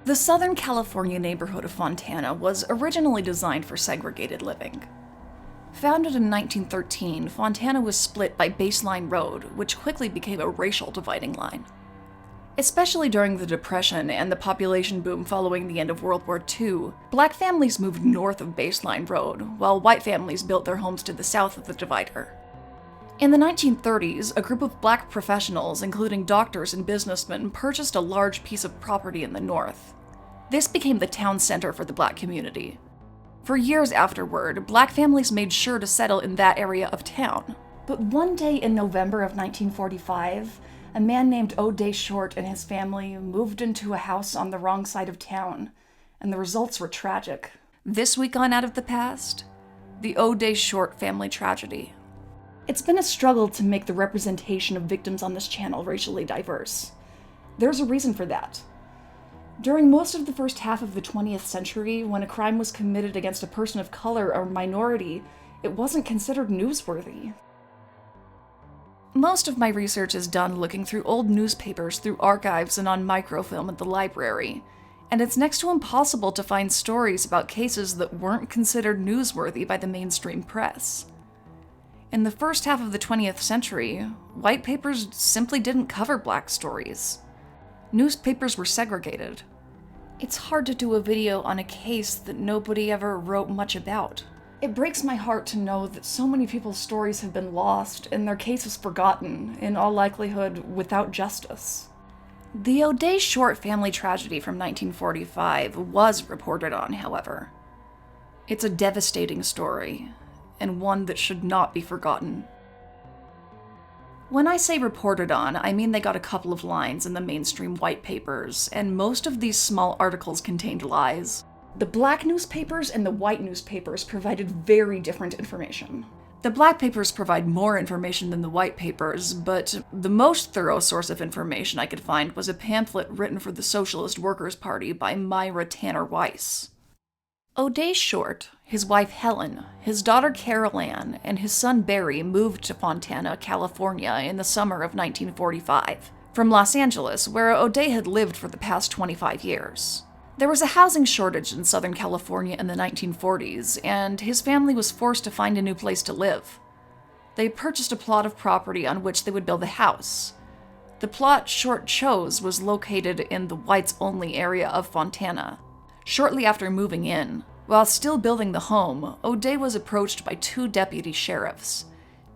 The Southern California neighborhood of Fontana was originally designed for segregated living. Founded in 1913, Fontana was split by Baseline Road, which quickly became a racial dividing line. Especially during the Depression and the population boom following the end of World War II, black families moved north of Baseline Road, while white families built their homes to the south of the divider. In the 1930s, a group of black professionals, including doctors and businessmen, purchased a large piece of property in the north. This became the town center for the black community. For years afterward, black families made sure to settle in that area of town. But one day in November of 1945, a man named O'Day Short and his family moved into a house on the wrong side of town, and the results were tragic. This week on Out of the Past, the O'Day Short family tragedy. It's been a struggle to make the representation of victims on this channel racially diverse. There's a reason for that. During most of the first half of the 20th century, when a crime was committed against a person of color or minority, it wasn't considered newsworthy. Most of my research is done looking through old newspapers, through archives, and on microfilm at the library, and it's next to impossible to find stories about cases that weren't considered newsworthy by the mainstream press. In the first half of the 20th century, white papers simply didn't cover black stories. Newspapers were segregated. It's hard to do a video on a case that nobody ever wrote much about. It breaks my heart to know that so many people's stories have been lost and their cases forgotten, in all likelihood without justice. The O'Day Short family tragedy from 1945 was reported on, however. It's a devastating story, and one that should not be forgotten. When I say reported on, I mean they got a couple of lines in the mainstream white papers, and most of these small articles contained lies. The black newspapers and the white newspapers provided very different information. The black papers provide more information than the white papers, but the most thorough source of information I could find was a pamphlet written for the Socialist Workers' Party by Myra Tanner Weiss. O'Day Short, his wife Helen, his daughter Carol Ann, and his son Barry moved to Fontana, California in the summer of 1945, from Los Angeles, where O'Day had lived for the past 25 years. There was a housing shortage in Southern California in the 1940s, and his family was forced to find a new place to live. They purchased a plot of property on which they would build a house. The plot Short chose was located in the whites-only area of Fontana. Shortly after moving in, while still building the home, O'Day was approached by two deputy sheriffs,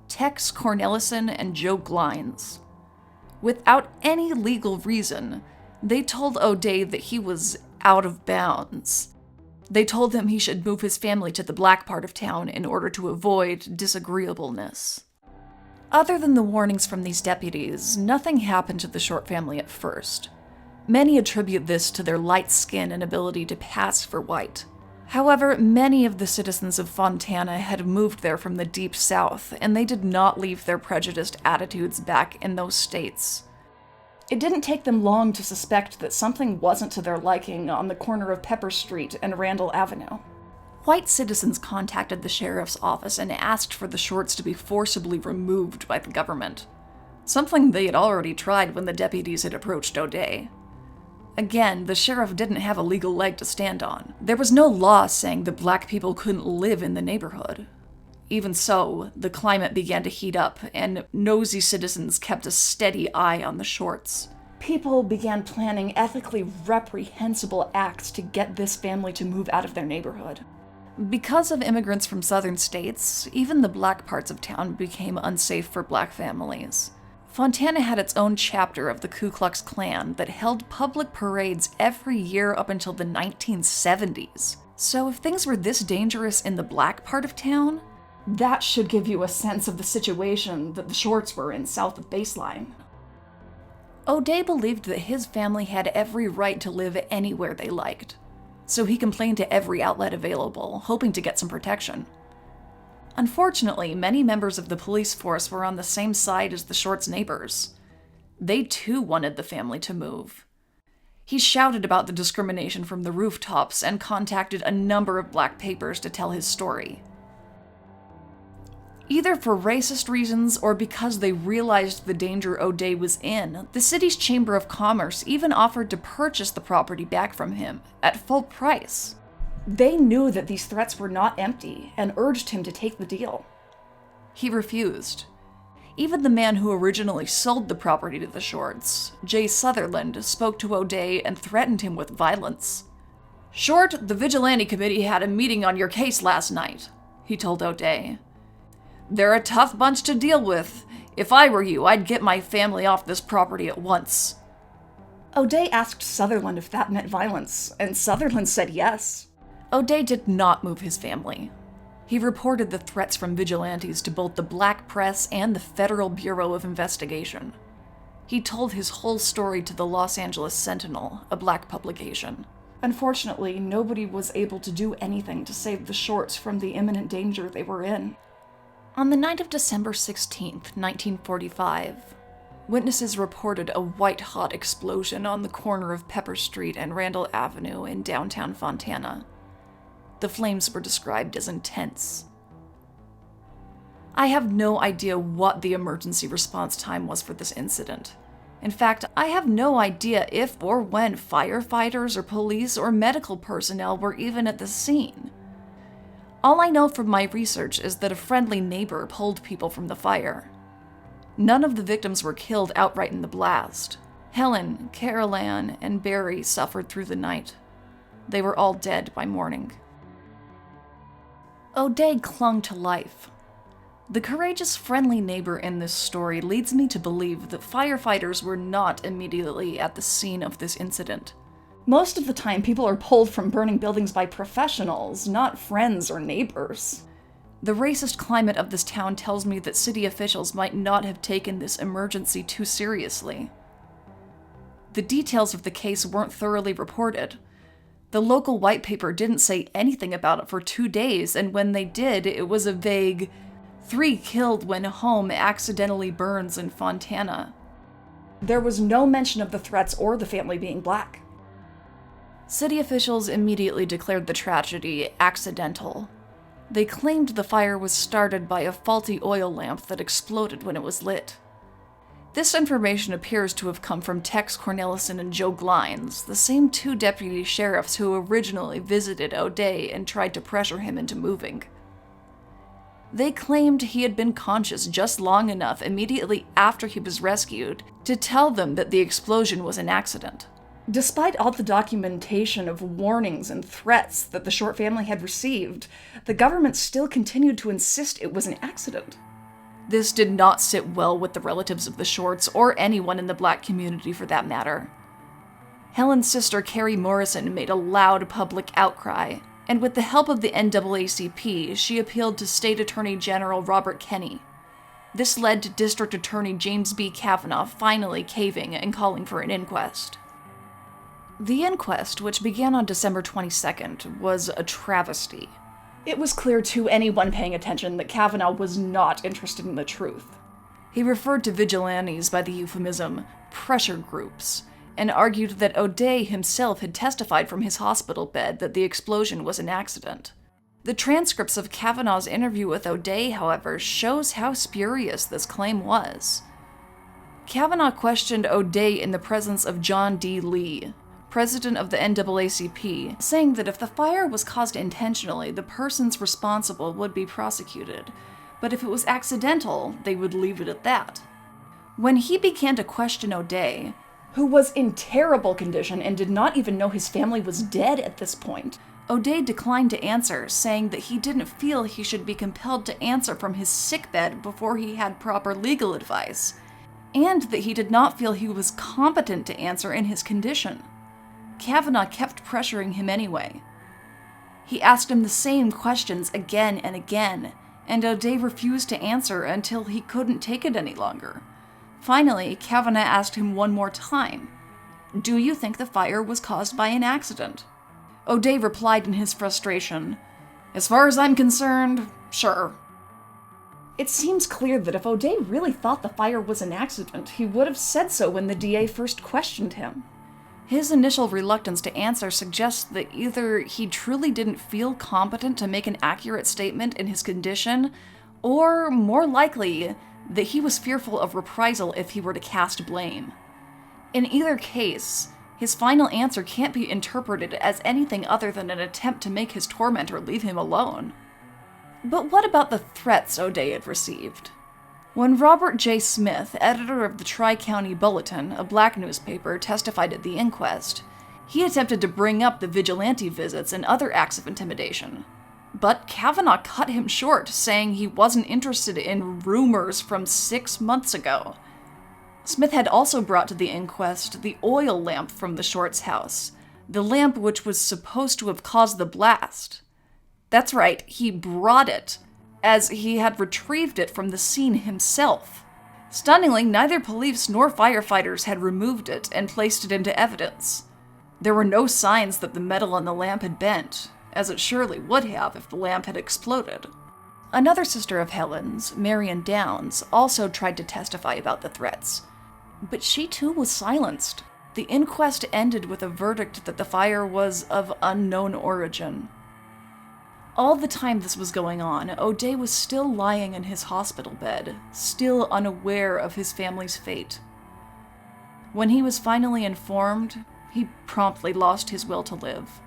Tex Cornelison and Joe Glines. Without any legal reason, they told O'Day that he was out of bounds. They told him he should move his family to the black part of town in order to avoid disagreeableness. Other than the warnings from these deputies, nothing happened to the Short family at first. Many attribute this to their light skin and ability to pass for white. However, many of the citizens of Fontana had moved there from the Deep South, and they did not leave their prejudiced attitudes back in those states. It didn't take them long to suspect that something wasn't to their liking on the corner of Pepper Street and Randall Avenue. White citizens contacted the sheriff's office and asked for the Shorts to be forcibly removed by the government, something they had already tried when the deputies had approached O'Day. Again, the sheriff didn't have a legal leg to stand on. There was no law saying that black people couldn't live in the neighborhood. Even so, the climate began to heat up, and nosy citizens kept a steady eye on the Shorts. People began planning ethically reprehensible acts to get this family to move out of their neighborhood. Because of immigrants from southern states, even the black parts of town became unsafe for black families. Fontana had its own chapter of the Ku Klux Klan that held public parades every year up until the 1970s. So if things were this dangerous in the black part of town, that should give you a sense of the situation that the Shorts were in south of Baseline. O'Day believed that his family had every right to live anywhere they liked, so he complained to every outlet available, hoping to get some protection. Unfortunately, many members of the police force were on the same side as the Shorts' neighbors. They too wanted the family to move. He shouted about the discrimination from the rooftops and contacted a number of black papers to tell his story. Either for racist reasons or because they realized the danger O'Day was in, the city's Chamber of Commerce even offered to purchase the property back from him at full price. They knew that these threats were not empty and urged him to take the deal. He refused. Even the man who originally sold the property to the Shorts, Jay Sutherland, spoke to O'Day and threatened him with violence. "Short, the Vigilante Committee had a meeting on your case last night," he told O'Day. "They're a tough bunch to deal with. If I were you, I'd get my family off this property at once." O'Day asked Sutherland if that meant violence, and Sutherland said yes. O'Day did not move his family. He reported the threats from vigilantes to both the black press and the Federal Bureau of Investigation. He told his whole story to the Los Angeles Sentinel, a black publication. Unfortunately, nobody was able to do anything to save the Shorts from the imminent danger they were in. On the night of December 16, 1945, witnesses reported a white-hot explosion on the corner of Pepper Street and Randall Avenue in downtown Fontana. The flames were described as intense. I have no idea what the emergency response time was for this incident. In fact, I have no idea if or when firefighters or police or medical personnel were even at the scene. All I know from my research is that a friendly neighbor pulled people from the fire. None of the victims were killed outright in the blast. Helen, Carol Ann, and Barry suffered through the night. They were all dead by morning. O'Day clung to life. The courageous, friendly neighbor in this story leads me to believe that firefighters were not immediately at the scene of this incident. Most of the time, people are pulled from burning buildings by professionals, not friends or neighbors. The racist climate of this town tells me that city officials might not have taken this emergency too seriously. The details of the case weren't thoroughly reported. The local white paper didn't say anything about it for 2 days, and when they did, it was a vague 3 killed when home accidentally burns in Fontana. There was no mention of the threats or the family being black. City officials immediately declared the tragedy accidental. They claimed the fire was started by a faulty oil lamp that exploded when it was lit. This information appears to have come from Tex Cornelison and Joe Glines, the same 2 deputy sheriffs who originally visited O'Day and tried to pressure him into moving. They claimed he had been conscious just long enough immediately after he was rescued to tell them that the explosion was an accident. Despite all the documentation of warnings and threats that the Short family had received, the government still continued to insist it was an accident. This did not sit well with the relatives of the Shorts, or anyone in the black community for that matter. Helen's sister Carrie Morrison made a loud public outcry, and with the help of the NAACP, she appealed to State Attorney General Robert Kenney. This led to District Attorney James B. Kavanaugh finally caving and calling for an inquest. The inquest, which began on December 22nd, was a travesty. It was clear to anyone paying attention that Kavanaugh was not interested in the truth. He referred to vigilantes by the euphemism pressure groups, and argued that O'Day himself had testified from his hospital bed that the explosion was an accident. The transcripts of Kavanaugh's interview with O'Day, however, shows how spurious this claim was. Kavanaugh questioned O'Day in the presence of John D. Lee, president of the NAACP, saying that if the fire was caused intentionally, the persons responsible would be prosecuted, but if it was accidental, they would leave it at that. When he began to question O'Day, who was in terrible condition and did not even know his family was dead at this point, O'Day declined to answer, saying that he didn't feel he should be compelled to answer from his sickbed before he had proper legal advice, and that he did not feel he was competent to answer in his condition. Kavanaugh kept pressuring him anyway. He asked him the same questions again and again, and O'Day refused to answer until he couldn't take it any longer. Finally, Kavanaugh asked him one more time, "Do you think the fire was caused by an accident?" O'Day replied in his frustration, "As far as I'm concerned, sure." It seems clear that if O'Day really thought the fire was an accident, he would have said so when the DA first questioned him. His initial reluctance to answer suggests that either he truly didn't feel competent to make an accurate statement in his condition, Or, more likely, that he was fearful of reprisal if he were to cast blame. In either case, his final answer can't be interpreted as anything other than an attempt to make his tormentor leave him alone. But what about the threats O'Day had received? When Robert J. Smith, editor of the Tri-County Bulletin, a black newspaper, testified at the inquest, he attempted to bring up the vigilante visits and other acts of intimidation. But Kavanaugh cut him short, saying he wasn't interested in rumors from 6 months ago. Smith had also brought to the inquest the oil lamp from the Shorts' house, the lamp which was supposed to have caused the blast. That's right, he brought it, as he had retrieved it from the scene himself. Stunningly, neither police nor firefighters had removed it and placed it into evidence. There were no signs that the metal on the lamp had bent, as it surely would have if the lamp had exploded. Another sister of Helen's, Marion Downs, also tried to testify about the threats, but she too was silenced. The inquest ended with a verdict that the fire was of unknown origin. All the time this was going on, O'Day was still lying in his hospital bed, still unaware of his family's fate. When he was finally informed, he promptly lost his will to live.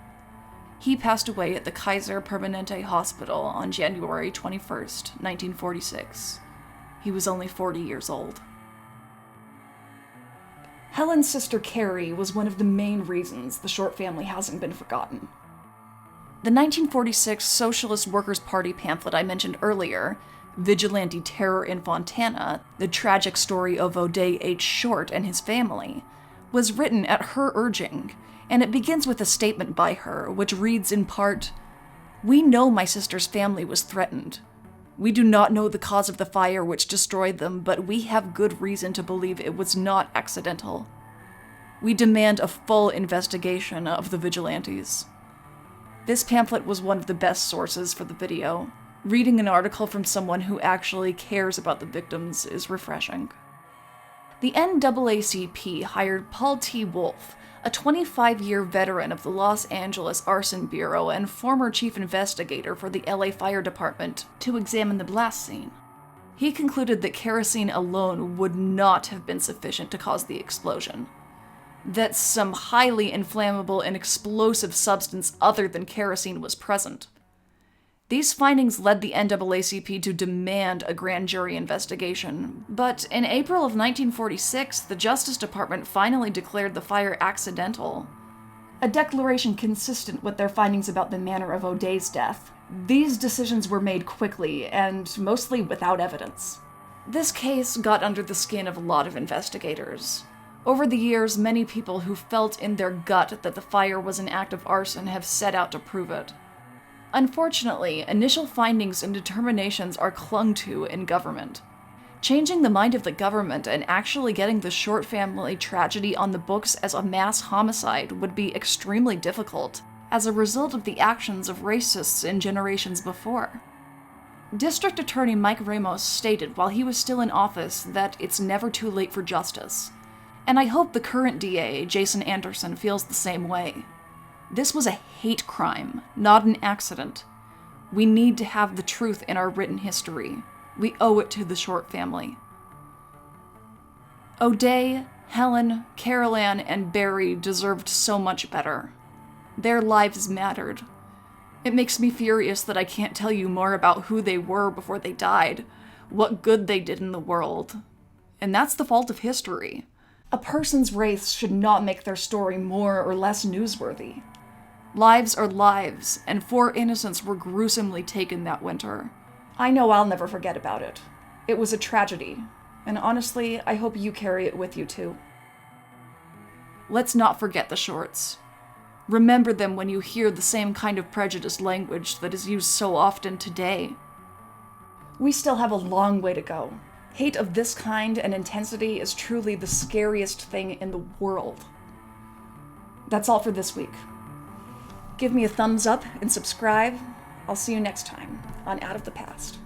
He passed away at the Kaiser Permanente Hospital on January 21st, 1946. He was only 40 years old. Helen's sister Carrie was one of the main reasons the Short family hasn't been forgotten. The 1946 Socialist Workers' Party pamphlet I mentioned earlier, Vigilante Terror in Fontana, the tragic story of O'Day H. Short and his family, was written at her urging, and it begins with a statement by her, which reads in part, "We know my sister's family was threatened. We do not know the cause of the fire which destroyed them, but we have good reason to believe it was not accidental. We demand a full investigation of the vigilantes." This pamphlet was one of the best sources for the video. Reading an article from someone who actually cares about the victims is refreshing. The NAACP hired Paul T. Wolf, a 25-year veteran of the Los Angeles Arson Bureau and former chief investigator for the LA Fire Department, to examine the blast scene. He concluded that kerosene alone would not have been sufficient to cause the explosion. That some highly inflammable and explosive substance other than kerosene was present. These findings led the NAACP to demand a grand jury investigation, but in April of 1946, the Justice Department finally declared the fire accidental, a declaration consistent with their findings about the manner of O'Day's death. These decisions were made quickly and mostly without evidence. This case got under the skin of a lot of investigators. Over the years, many people who felt in their gut that the fire was an act of arson have set out to prove it. Unfortunately, initial findings and determinations are clung to in government. Changing the mind of the government and actually getting the Short family tragedy on the books as a mass homicide would be extremely difficult, as a result of the actions of racists in generations before. District Attorney Mike Ramos stated while he was still in office that it's never too late for justice, and I hope the current DA, Jason Anderson, feels the same way. This was a hate crime, not an accident. We need to have the truth in our written history. We owe it to the Short family. O'Day, Helen, Carol Ann, and Barry deserved so much better. Their lives mattered. It makes me furious that I can't tell you more about who they were before they died, what good they did in the world. And that's the fault of history. A person's race should not make their story more or less newsworthy. Lives are lives, and 4 innocents were gruesomely taken that winter. I know I'll never forget about it. It was a tragedy, and honestly, I hope you carry it with you too. Let's not forget the Shorts. Remember them when you hear the same kind of prejudiced language that is used so often today. We still have a long way to go. Hate of this kind and intensity is truly the scariest thing in the world. That's all for this week. Give me a thumbs up and subscribe. I'll see you next time on Out of the Past.